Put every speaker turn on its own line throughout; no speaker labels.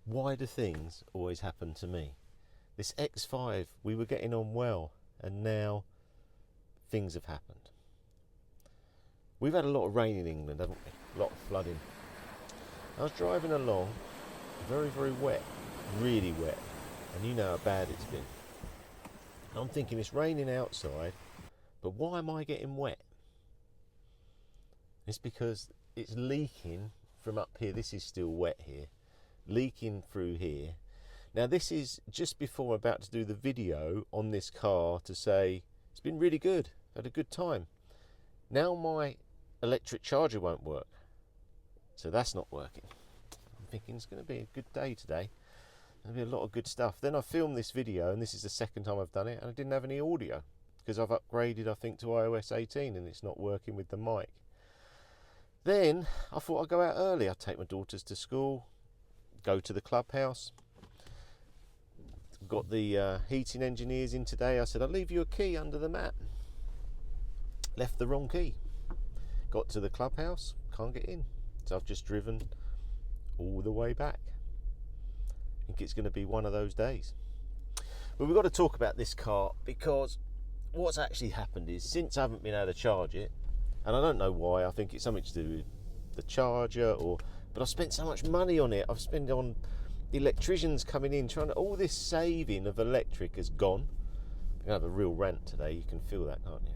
Why do things always happen to me? This X5, we were getting on well, and now things have happened. We've had a lot of rain in England, haven't we? A lot of flooding. I was driving along, very, very wet, really wet, and you know how bad it's been. And I'm thinking it's raining outside, but why am I getting wet? It's because it's leaking from up here. This is still wet here, leaking through here. Now this is just before I'm about to do the video on this car to say it's been really good, had a good time. Now my electric charger won't work, so that's not working. I'm thinking it's going to be a good day today. There'll be a lot of good stuff. Then I filmed this video, and this is the second time I've done it, and I didn't have any audio because I've upgraded, I think, to iOS 18 and it's not working with the mic. Then I thought I'd go out early. I'd take my daughters to school, go to the clubhouse. Got the heating engineers in today. I said, I'll leave you a key under the mat. Left the wrong key. Got to the clubhouse, can't get in. So I've just driven all the way back. I think it's going to be one of those days. But we've got to talk about this car because what's actually happened is since I haven't been able to charge it, and I don't know why, I think it's something to do with the charger, but I've spent so much money on it. I've spent on electricians coming in, all this saving of electric has gone. I'm going to have a real rant today, you can feel that, can't you?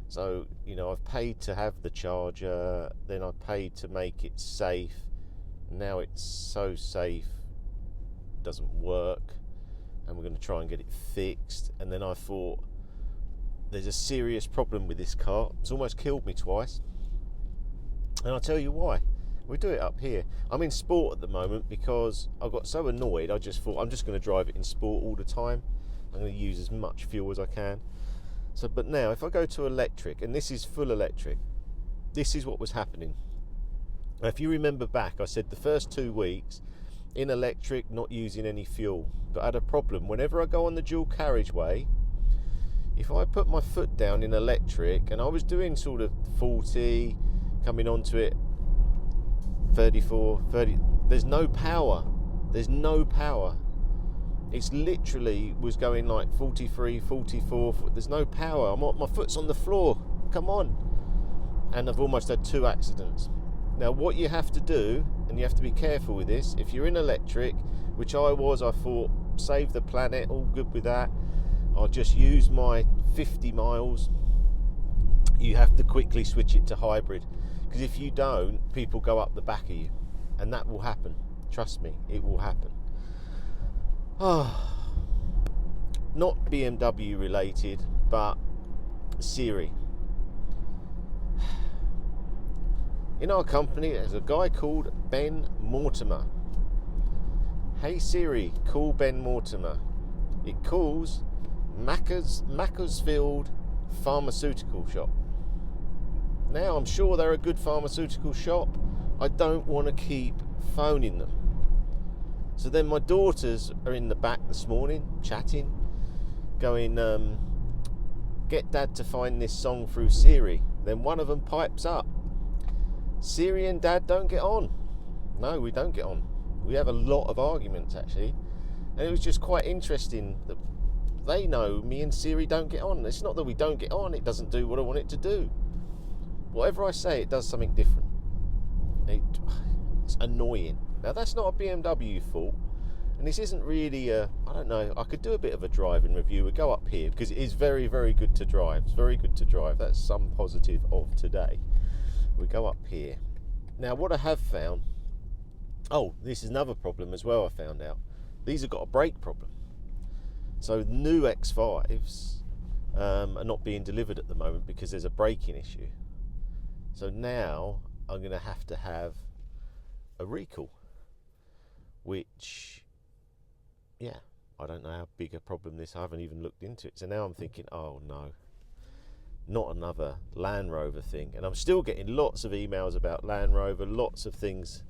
So, you know, I've paid to have the charger, then I paid to make it safe. Now it's so safe, it doesn't work, and we're going to try and get it fixed. And then I thought, there's a serious problem with this car. It's almost killed me twice. And I'll tell you why. We do it up here. I'm in sport at the moment because I got so annoyed, I just thought I'm just going to drive it in sport all the time. I'm going to use as much fuel as I can. So, but now if I go to electric, and this is full electric, this is what was happening. Now, if you remember back, I said the first 2 weeks in electric, not using any fuel, but I had a problem. Whenever I go on the dual carriageway, if I put my foot down in electric, and I was doing sort of 40, coming onto it, 34, 30, there's no power. There's no power. It's literally was going like 43, 44, there's no power. My foot's on the floor, come on. And I've almost had 2 accidents. Now what you have to do, and you have to be careful with this, if you're in electric, which I thought, save the planet, all good with that. I'll just use my 50 miles. You have to quickly switch it to hybrid, because if you don't, people go up the back of you, and that will happen. Trust me, it will happen. Not BMW related, but Siri. In our company, there's a guy called Ben Mortimer. Hey Siri, call Ben Mortimer. It calls Macclesfield Pharmaceutical Shop. Now, I'm sure they're a good pharmaceutical shop. I don't want to keep phoning them. So then my daughters are in the back this morning, chatting, going, get Dad to find this song through Siri. Then one of them pipes up, Siri and Dad don't get on. No, we don't get on. We have a lot of arguments, actually. And it was just quite interesting that they know me and Siri don't get on. It's not that we don't get on, it doesn't do what I want it to do. Whatever I say, it does something different. It's annoying. Now, that's not a BMW fault, and this isn't really I don't know, I could do a bit of a driving review. We go up here, because it is very, very good to drive. It's very good to drive. That's some positive of today. We go up here. Now, what I have found, this is another problem as well I found out. These have got a brake problem. So new X5s are not being delivered at the moment because there's a braking issue. So now I'm going to have a recall, which, yeah, I don't know how big a problem this, I haven't even looked into it. So now I'm thinking, oh no, not another Land Rover thing. And I'm still getting lots of emails about Land Rover, lots of things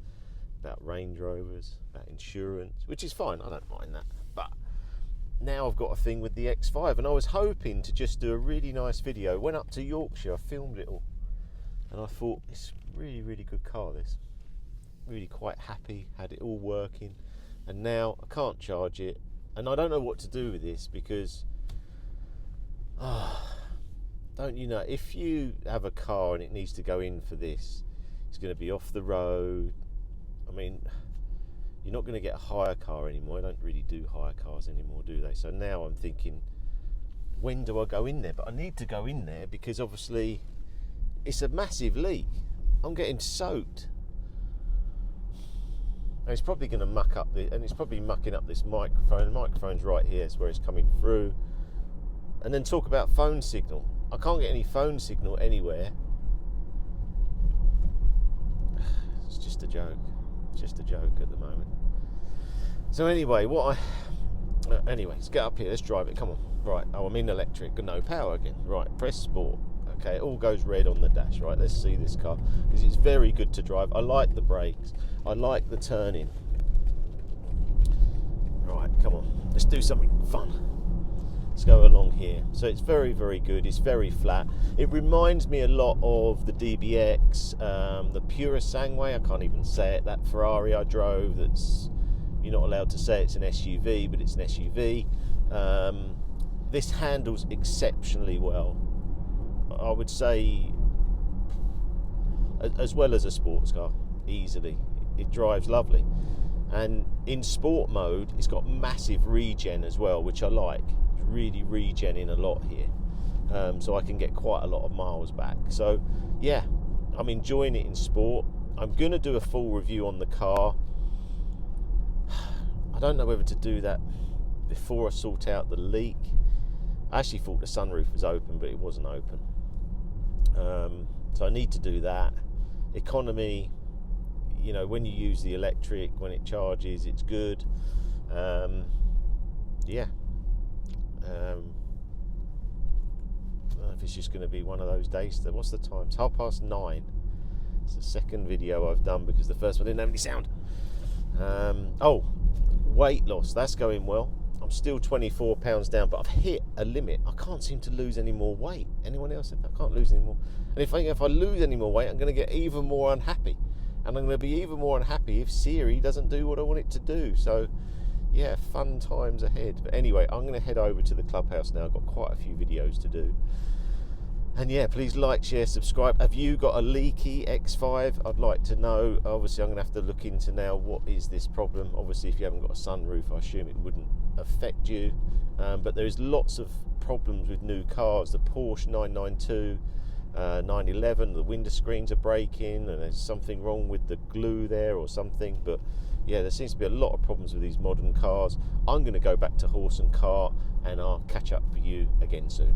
about Range Rovers, about insurance, which is fine, I don't mind that. But now I've got a thing with the X5, and I was hoping to just do a really nice video. Went up to Yorkshire, I filmed it all, and I thought, it's really, really good car, this. Really quite happy, had it all working. and now I can't charge it, and I don't know what to do with this because don't you know, if you have a car and it needs to go in for this, it's going to be off the road. I mean, you're not going to get a hire car anymore. I don't really do hire cars anymore, do they? So now I'm thinking, when do I go in there? But I need to go in there because obviously it's a massive leak. I'm getting soaked. And it's probably going to muck up and it's probably mucking up this microphone. The microphone's right here, is where it's coming through. And then talk about phone signal. I can't get any phone signal anywhere. It's just a joke. It's just a joke at the moment. So anyway, anyway, let's get up here. Let's drive it. Come on. Right. Oh, I'm in electric. No power again. Right. Press sport. Okay. It all goes red on the dash. Right. Let's see this car because it's very good to drive. I like the brakes. I like the turning. Right. Come on. Let's do something fun. Let's go along here. So it's very, very good. It's very flat. It reminds me a lot of the DBX, the Pura Sangue. I can't even say it. That Ferrari I drove. That's, you're not allowed to say it's an SUV, but it's an SUV. This handles exceptionally well. I would say, as well as a sports car, easily. It drives lovely. And in sport mode, it's got massive regen as well, which I like. It's really regenning a lot here. So I can get quite a lot of miles back. So yeah, I'm enjoying it in sport. I'm going to do a full review on the car. I don't know whether to do that before I sort out the leak. I actually thought the sunroof was open, but it wasn't open. So I need to do that. Economy, you know, when you use the electric, when it charges, it's good. Yeah. I don't know if it's just going to be one of those days. What's the time? It's 9:30. It's the second video I've done because the first one didn't have any sound. Oh, weight loss. That's going well. I'm still 24 pounds down, but I've hit a limit. I can't seem to lose any more weight. Anyone else? I can't lose any more. And if I lose any more weight, I'm going to get even more unhappy. And I'm going to be even more unhappy if Siri doesn't do what I want it to do. So, yeah, fun times ahead. But anyway, I'm going to head over to the clubhouse now. I've got quite a few videos to do. And yeah, please like, share, subscribe. Have you got a leaky X5? I'd like to know. Obviously, I'm going to have to look into now what is this problem. Obviously, if you haven't got a sunroof, I assume it wouldn't affect you. But there's lots of problems with new cars. The Porsche 992, 911, the window screens are breaking, and there's something wrong with the glue there or something. But yeah, there seems to be a lot of problems with these modern cars. I'm going to go back to horse and cart, and I'll catch up with you again soon.